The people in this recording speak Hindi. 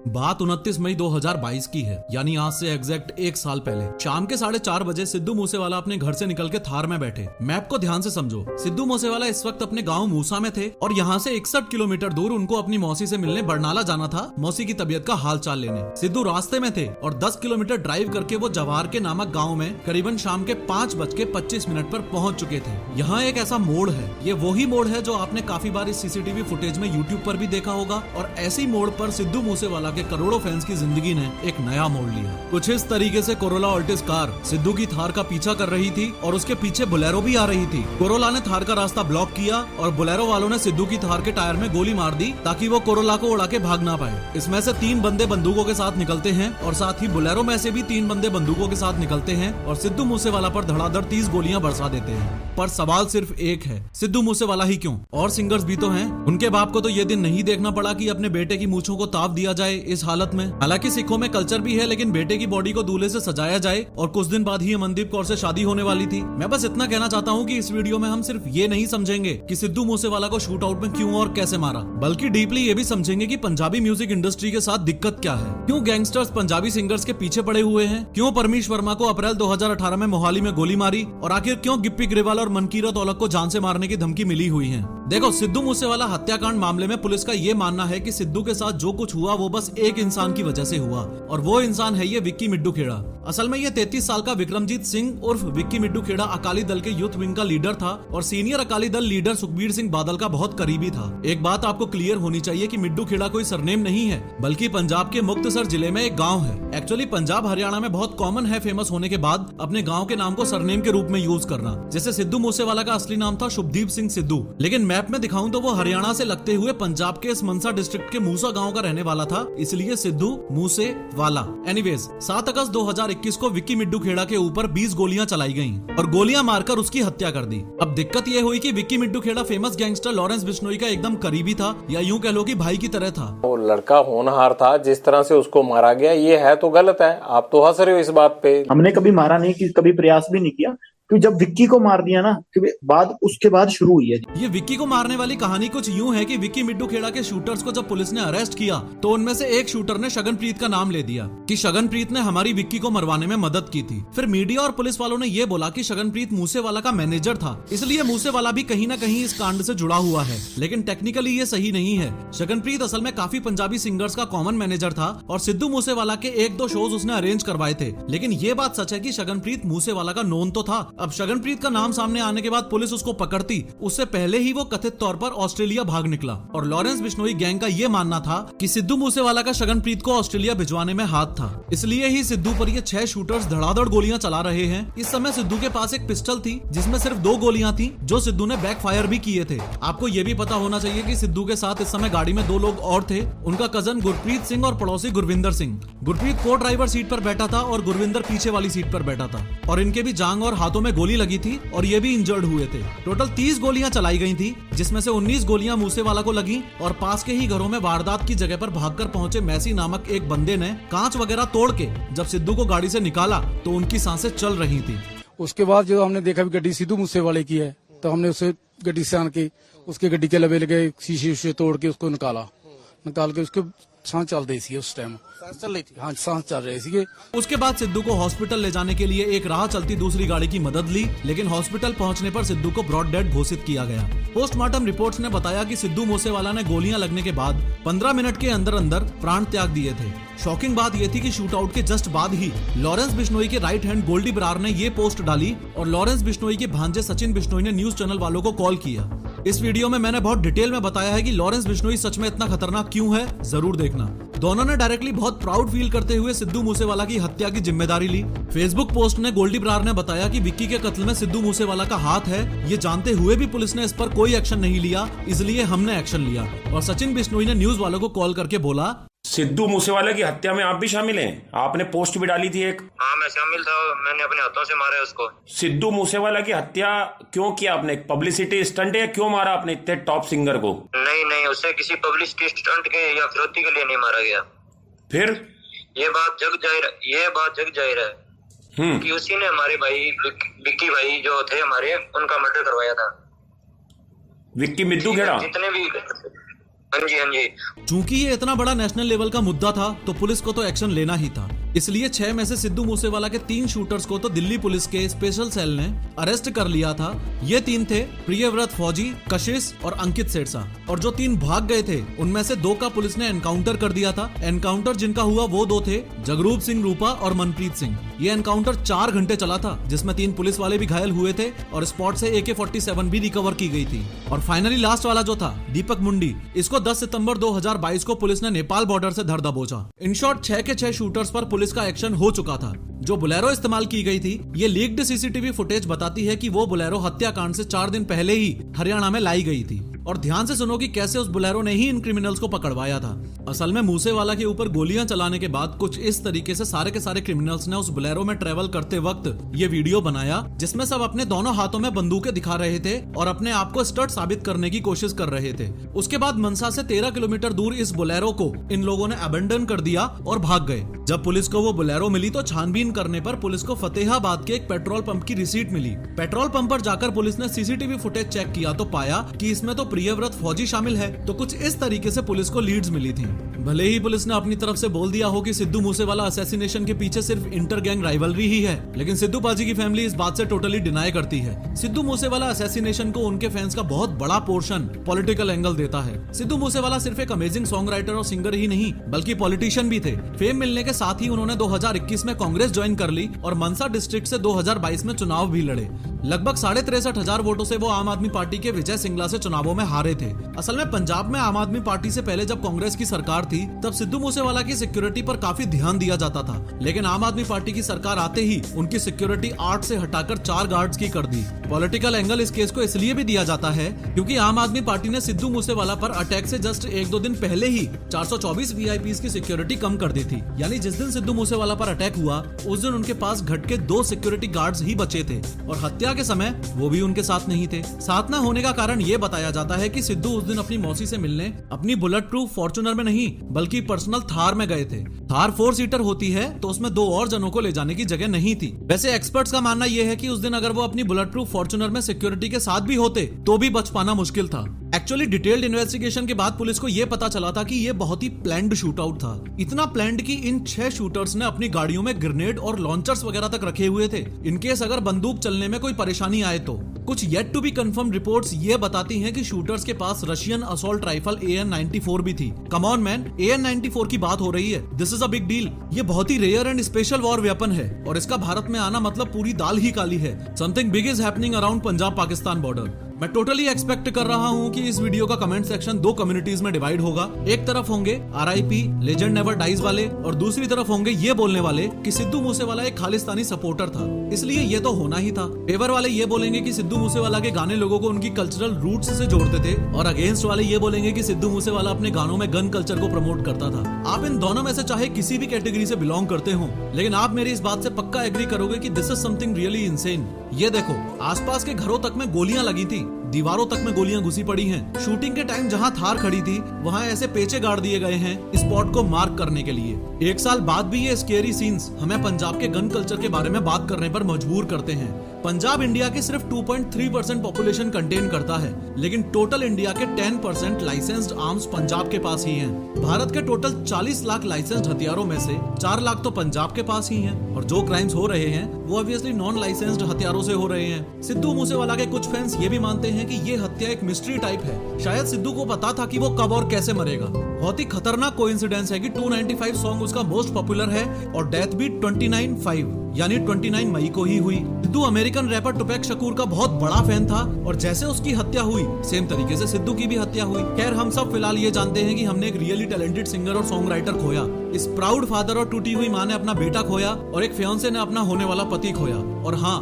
बात 29 मई 2022 की है, यानी आज से एग्जैक्ट एक साल पहले शाम के 4:30 बजे सिद्धू मूसेवाला अपने घर से निकल के थार में बैठे। मैप को ध्यान से समझो। सिद्धू मूसेवाला इस वक्त अपने गांव मूसा में थे और यहाँ से 61 किलोमीटर दूर उनको अपनी मौसी से मिलने बरनाला जाना था, मौसी की तबीयत का हाल चाल लेने। सिद्धू रास्ते में थे और 10 किलोमीटर ड्राइव करके वो जवाहर के नामक गाँव में करीबन शाम के 5:25 पर पहुँच चुके थे। यहाँ एक ऐसा मोड़ है, ये वही मोड़ है जो आपने काफी बार इस सीसीटीवी फुटेज में यूट्यूब पर भी देखा होगा, और ऐसी मोड़ पर सिद्धू मूसेवाला के करोड़ों फैंस की जिंदगी ने एक नया मोड़ लिया। कुछ इस तरीके से कोरोला ऑल्टिस कार सिद्धू की थार का पीछा कर रही थी और उसके पीछे बोलेरो भी आ रही थी। कोरोला ने थार का रास्ता ब्लॉक किया और बोलेरो वालों ने सिद्धू की थार के टायर में गोली मार दी ताकि वो कोरोला को उड़ा के भाग ना पाए। इसमें से 3 बंदे बंदूकों के साथ निकलते हैं और साथ ही बोलेरो में से भी 3 बंदे बंदूकों के साथ निकलते हैं और सिद्धू मूसेवाला पर धड़ाधड़ 30 गोलियां बरसा देते हैं। पर सवाल सिर्फ एक है, सिद्धू मूसेवाला ही क्यों? और सिंगर्स भी तो हैं। उनके बाप को तो ये दिन नहीं देखना पड़ा कि अपने बेटे की मूंछों को ताप दिया जाए इस हालत में। हालांकि सिखों में कल्चर भी है, लेकिन बेटे की बॉडी को दूल्हे से सजाया जाए और कुछ दिन बाद ही अमनदीप कौर से शादी होने वाली थी। मैं बस इतना कहना चाहता हूँ कि इस वीडियो में हम सिर्फ ये नहीं समझेंगे कि सिद्धू मूसेवाला को शूट आउट में क्यों और कैसे मारा, बल्कि डीपली ये भी समझेंगे कि पंजाबी म्यूजिक इंडस्ट्री के साथ दिक्कत क्या है, क्यों गैंगस्टर्स पंजाबी सिंगर्स के पीछे पड़े हुए हैं, क्यों परमीश वर्मा को अप्रैल 2018 में मोहाली में गोली मारी और आखिर क्यों गिप्पी ग्रेवाल और मनकीरत औलख को जान से मारने की धमकी मिली हुई है। देखो, सिद्धू मूसेवाला हत्याकांड मामले में पुलिस का ये मानना है कि सिद्धू के साथ जो कुछ हुआ वो बस एक इंसान की वजह से हुआ, और वो इंसान है ये विक्की मिड्डू खेड़ा। असल में ये 33 साल का विक्रमजीत सिंह उर्फ विक्की मिड्डू खेड़ा अकाली दल के यूथ विंग का लीडर था और सीनियर अकाली दल लीडर सुखबीर सिंह बादल का बहुत करीबी था। एक बात आपको क्लियर होनी चाहिए कि मिड्डू खेड़ा कोई सरनेम नहीं है, बल्कि पंजाब के मुक्तसर जिले में एक गाँव है। एक्चुअली पंजाब हरियाणा में बहुत कॉमन है फेमस होने के बाद अपने गाँव के नाम को सरनेम के रूप में यूज करना। जैसे सिद्धू मूसेवाला का असली नाम था शुभदीप सिंह सिद्धू, लेकिन मैप में दिखाऊं तो वो हरियाणा से लगते हुए पंजाब के इस मनसा डिस्ट्रिक्ट के मूसा गांव का रहने वाला था, इसलिए सिद्धू मूसेवाला। एनीवेज, 7 अगस्त 2021 को विक्की मिड्डू खेड़ा के ऊपर 20 गोलियां चलाई गईं और गोलियां मारकर उसकी हत्या कर दी। अब दिक्कत ये हुई कि Vicky Middukhera famous gangster Lawrence Bishnoi का एकदम करीबी था, या यूं कह लो कि भाई की तरह था। वो लड़का होनहार था, जिस तरह से उसको मारा गया ये है तो गलत है। आप तो हंस रहे हो इस बात पे। हमने कभी मारा नहीं, कभी प्रयास भी नहीं किया, क्योंकि जब विक्की को मार दिया ना, उसके बाद शुरू हुई है। ये विक्की को मारने वाली कहानी कुछ यूं है कि विक्की मिड्डू खेड़ा के शूटर्स को जब पुलिस ने अरेस्ट किया तो उनमें से एक शूटर ने शगनप्रीत का नाम ले दिया कि शगनप्रीत ने हमारी विक्की को मरवाने में मदद की थी। फिर मीडिया और पुलिस वालों ने ये बोला कि शगनप्रीत मूसेवाला का मैनेजर था, इसलिए मूसेवाला भी कहीं ना कहीं इस कांड से जुड़ा हुआ है। लेकिन टेक्निकली ये सही नहीं है। शगनप्रीत असल में काफी पंजाबी सिंगर्स का कॉमन मैनेजर था और सिद्धू मूसेवाला के 1-2 शोज उसने अरेंज करवाए थे। लेकिन ये बात सच है कि शगनप्रीत मूसेवाला का नोन तो था। अब शगनप्रीत का नाम सामने आने के बाद पुलिस उसको पकड़ती, उससे पहले ही वो कथित तौर पर ऑस्ट्रेलिया भाग निकला। और लॉरेंस बिश्नोई गैंग का ये मानना था कि सिद्धू मूसेवाला का शगनप्रीत को ऑस्ट्रेलिया भिजवाने में हाथ था, इसलिए ही सिद्धू पर ये 6 शूटर्स धड़ाधड़ गोलियां चला रहे हैं। इस समय सिद्धू के पास एक पिस्टल थी जिसमें सिर्फ 2 गोलियां थी, जो सिद्धू ने बैक फायर भी किए थे। आपको ये भी पता होना चाहिए कि सिद्धू के साथ इस समय गाड़ी में 2 लोग और थे, उनका कजन गुरप्रीत सिंह और पड़ोसी गुरविंदर सिंह। गुरप्रीत को ड्राइवर सीट पर बैठा था और गुरविंदर पीछे वाली सीट पर बैठा था, और इनके भी जांग और हाथों में गोली लगी थी और ये भी इंजर्ड हुए थे। टोटल 30 गोलियां चलाई गई थी, जिसमें से 19 गोलियां मूसेवाला को लगी और पास के ही घरों में वारदात की जगह पर भागकर पहुंचे मैसी नामक एक बंदे ने कांच वगैरह तोड़ के जब सिद्धू को गाड़ी से निकाला तो उनकी सांसें चल रही थी। उसके बाद जो हमने देखा गड्डी सिद्धू मूसेवाले की है, तो हमने उसे गड्डी से आन के उसके गड्डी के लबे लगे शीशे तोड़ के उसको निकाल के उसके सांस चल रही थी। उस टाइम सांस चल रही थी, हाँ सांस चल रही थी। उसके बाद सिद्धू को हॉस्पिटल ले जाने के लिए एक राह चलती दूसरी गाड़ी की मदद ली, लेकिन हॉस्पिटल पहुंचने पर सिद्धू को ब्रॉड डेड घोषित किया गया। पोस्टमार्टम रिपोर्ट्स ने बताया कि सिद्धू मूसेवाला ने गोलियां लगने के बाद 15 मिनट के अंदर अंदर प्राण त्याग दिए थे। शॉकिंग बात यह थी कि शूट आउट के जस्ट बाद ही लॉरेंस बिश्नोई के राइट हैंड गोल्डी बरार ने ये पोस्ट डाली और लॉरेंस बिश्नोई के भांजे सचिन बिश्नोई ने न्यूज चैनल वालों को कॉल किया। इस वीडियो में मैंने बहुत डिटेल में बताया है कि लॉरेंस बिश्नोई सच में इतना खतरनाक क्यों है, जरूर देखना। दोनों ने डायरेक्टली बहुत प्राउड फील करते हुए सिद्धू मूसेवाला की हत्या की जिम्मेदारी ली। फेसबुक पोस्ट में गोल्डी बरार ने बताया कि विक्की के कत्ल में सिद्धू मूसेवाला का हाथ है, ये जानते हुए भी पुलिस ने इस पर कोई एक्शन नहीं लिया, इसलिए हमने एक्शन लिया। और सचिन बिश्नोई ने न्यूज वालों को कॉल करके बोला, सिद्धू मूसेवाला की हत्या में आप भी शामिल हैं? आपने पोस्ट भी डाली थी एक। हाँ मैं शामिल था, मैंने अपने हाथों से मारा उसको। सिद्धू मूसेवाला की हत्या क्यों किया आपने? पब्लिसिटी स्टंट है? क्यों मारा आपने इतने टॉप सिंगर को? नहीं, उससे किसी पब्लिसिटी स्टंट के या फिरौती के लिए नहीं मारा गया। फिर ये बात जग जाहिर है कि उसी ने हमारे भाई विक्की भाई जो थे हमारे, उनका मर्डर करवाया था। विक्की मिड्डू खेड़ा? जितने भी हाँ जी, हाँ जी। चूंकि ये इतना बड़ा नेशनल लेवल का मुद्दा था तो पुलिस को तो एक्शन लेना ही था। इसलिए 6 में से सिद्धू मूसेवाला के 3 शूटर्स को तो दिल्ली पुलिस के स्पेशल सेल ने अरेस्ट कर लिया था। ये 3 थे प्रियव्रत फौजी, कशिश और अंकित सेठसा। और जो 3 भाग गए थे उनमें से 2 का पुलिस ने एनकाउंटर कर दिया था। एनकाउंटर जिनका हुआ वो 2 थे, जगरूप सिंह रूपा और मनप्रीत सिंह। ये एनकाउंटर 4 घंटे चला था जिसमें 3 पुलिस वाले भी घायल हुए थे और स्पॉट से AK-47 भी रिकवर की गई थी। और फाइनली लास्ट वाला जो था दीपक मुंडी, इसको 10 सितंबर 2022 को पुलिस ने नेपाल बॉर्डर से धर दबोचा। इन शॉर्ट 6 के 6 शूटर्स पर पुलिस का एक्शन हो चुका था। जो बुलेरो इस्तेमाल की गई थी, ये लीक्ड CCTV फुटेज बताती है कि वो बुलेरो हत्याकांड से 4 दिन पहले ही हरियाणा में लाई गई थी। और ध्यान से सुनो कि कैसे उस बुलेरो ने ही इन क्रिमिनल्स को पकड़वाया था। असल में मूसेवाला के ऊपर गोलियां चलाने के बाद कुछ इस तरीके से सारे के सारे क्रिमिनल्स ने उस बुलेरो में ट्रेवल करते वक्त ये वीडियो बनाया जिसमें सब अपने दोनों हाथों में बंदूकें दिखा रहे थे और अपने आप को स्टड साबित करने की कोशिश कर रहे थे। उसके बाद मनसा से 13 किलोमीटर दूर इस बुलेरो को इन लोगों ने अबेंडन कर दिया और भाग गए। जब पुलिस को वो बुलेरो मिली तो छानबीन करने पर पुलिस को फतेहाबाद के एक पेट्रोल पंप की रिसीट मिली। पेट्रोल पंप पर जाकर पुलिस ने CCTV फुटेज चेक किया तो पाया कि इसमें तो प्रियव्रत फौजी शामिल है। तो कुछ इस तरीके से पुलिस को लीड्स मिली थी। भले ही पुलिस ने अपनी तरफ से बोल दिया हो कि सिद्धू मूसेवाला असैसिनेशन के पीछे सिर्फ इंटर गैंग राइवलरी ही है, लेकिन सिद्धू पाजी की फैमिली इस बात से टोटली डिनाई करती है। सिद्धू मूसेवाला असैसिनेशन को उनके फैंस का बहुत बड़ा पोर्शन पॉलिटिकल एंगल देता है। सिद्धू मूसेवाला सिर्फ एक अमेजिंग सॉन्ग राइटर और सिंगर ही नहीं बल्कि पॉलिटिशियन भी थे। फेम मिलने के साथ ही उन्होंने 2021 में कांग्रेस ज्वाइन कर ली और मनसा डिस्ट्रिक्ट से 2022 में चुनाव भी लड़े। लगभग 63,500 वोटों से वो आम आदमी पार्टी के विजय सिंगला से चुनावों में हारे थे। असल में पंजाब में आम आदमी पार्टी से पहले जब कांग्रेस की सरकार थी तब सिद्धू मूसेवाला की सिक्योरिटी पर काफी ध्यान दिया जाता था, लेकिन आम आदमी पार्टी की सरकार आते ही उनकी सिक्योरिटी 8 से हटाकर 4 गार्ड्स की कर दी। पॉलिटिकल एंगल इस केस को इसलिए भी दिया जाता है क्योंकि आम आदमी पार्टी ने सिद्धू मूसेवाला पर अटैक से जस्ट 1-2 दिन पहले ही 424 VIPs की सिक्योरिटी कम कर दी थी। यानी जिस दिन सिद्धू मूसेवाला पर अटैक हुआ उस दिन उनके पास घट के 2 सिक्योरिटी गार्ड्स ही बचे थे और हत्या के समय वो भी उनके साथ नहीं थे। साथ न होने का कारण ये बताया जाता है कि सिद्धू उस दिन अपनी मौसी से मिलने अपनी बुलेट प्रूफ फॉर्च्यूनर में नहीं बल्कि पर्सनल थार में गए थे। थार 4 सीटर होती है तो उसमें 2 और जनों को ले जाने की जगह नहीं थी। वैसे एक्सपर्ट्स का मानना यह है कि उस दिन अगर वो अपनी बुलेट प्रूफ फॉर्च्यूनर में सिक्योरिटी के साथ भी होते तो भी बच पाना मुश्किल था। एक्चुअली डिटेल्ड इन्वेस्टिगेशन के बाद पुलिस को यह पता चला था कि यह बहुत ही प्लान्ड शूट आउट था। इतना प्लान्ड कि इन 6 शूटर्स ने अपनी गाड़ियों में ग्रेनेड और लॉन्चर्स वगैरह तक रखे हुए थे इनकेस अगर बंदूक चलने में कोई परेशानी आए तो। कुछ yet to be confirm reports ये बताती हैं कि शूटर्स के पास रशियन असॉल्ट राइफल AN-94 भी थी। कम ऑन मैन, AN-94 की बात हो रही है, this is a big deal. ये बहुत ही rare and special war weapon है और इसका भारत में आना मतलब पूरी दाल ही काली है। Something big is happening around Punjab Pakistan border. मैं टोटली एक्सपेक्ट कर रहा हूँ कि इस वीडियो का कमेंट सेक्शन 2 कम्युनिटीज में डिवाइड होगा। एक तरफ होंगे RIP लेजेंड नेवर डाइज वाले और दूसरी तरफ होंगे ये बोलने वाले कि सिद्धू मूसेवाला एक खालिस्तानी सपोर्टर था इसलिए ये तो होना ही था। फेवर वाले ये बोलेंगे कि सिद्धू मूसेवाला के गाने लोगों को उनकी कल्चरल रूट्स से जोड़ते थे और अगेंस्ट वाले ये बोलेंगे कि सिद्धू मूसेवाला अपने गानों में गन कल्चर को प्रमोट करता था। आप इन दोनों में से चाहे किसी भी कैटेगरी से बिलोंग करते हो, लेकिन आप मेरी इस बात से पक्का एग्री करोगे कि this is something really insane. ये देखो, आसपास के घरों तक में गोलियां लगी थी, दीवारों तक में गोलियां घुसी पड़ी हैं। शूटिंग के टाइम जहां थार खड़ी थी वहां ऐसे पेचे गाड़ दिए गए हैं स्पॉट को मार्क करने के लिए। 1 साल बाद भी ये स्केरी सीन्स हमें पंजाब के गन कल्चर के बारे में बात करने पर मजबूर करते हैं। पंजाब इंडिया के सिर्फ 2.3% पॉपुलेशन कंटेन करता है, लेकिन टोटल इंडिया के 10% लाइसेंस्ड आर्म्स पंजाब के पास ही हैं। भारत के टोटल 40 लाख लाइसेंस्ड हथियारों में से 4 लाख तो पंजाब के पास ही हैं और जो क्राइम्स हो रहे हैं वो ऑब्वियसली नॉन लाइसेंस्ड हथियारों से हो रहे हैं। सिद्धू मूसेवाला के कुछ फैंस ये भी मानते हैं कि ये हत्या एक मिस्ट्री टाइप है। शायद सिद्धू को पता था कि वो कब और कैसे मरेगा। बहुत ही खतरनाक कोइंसिडेंस है कि 295 सॉन्ग उसका मोस्ट पॉपुलर है और डेथ भी 29/5 यानी 29 मई को ही हुई। सिद्धू अमेरिकन रैपर टुपैक शकूर का बहुत बड़ा फैन था और जैसे उसकी हत्या हुई सेम तरीके से सिद्धू की भी हत्या हुई। खैर, हम सब फिलहाल ये जानते हैं कि हमने एक रियली टैलेंटेड सिंगर और सॉन्ग राइटर खोया। इस प्राउड फादर और टूटी हुई माँ ने अपना बेटा खोया और एक फियांसे ने अपना होने वाला पति खोया। और हाँ,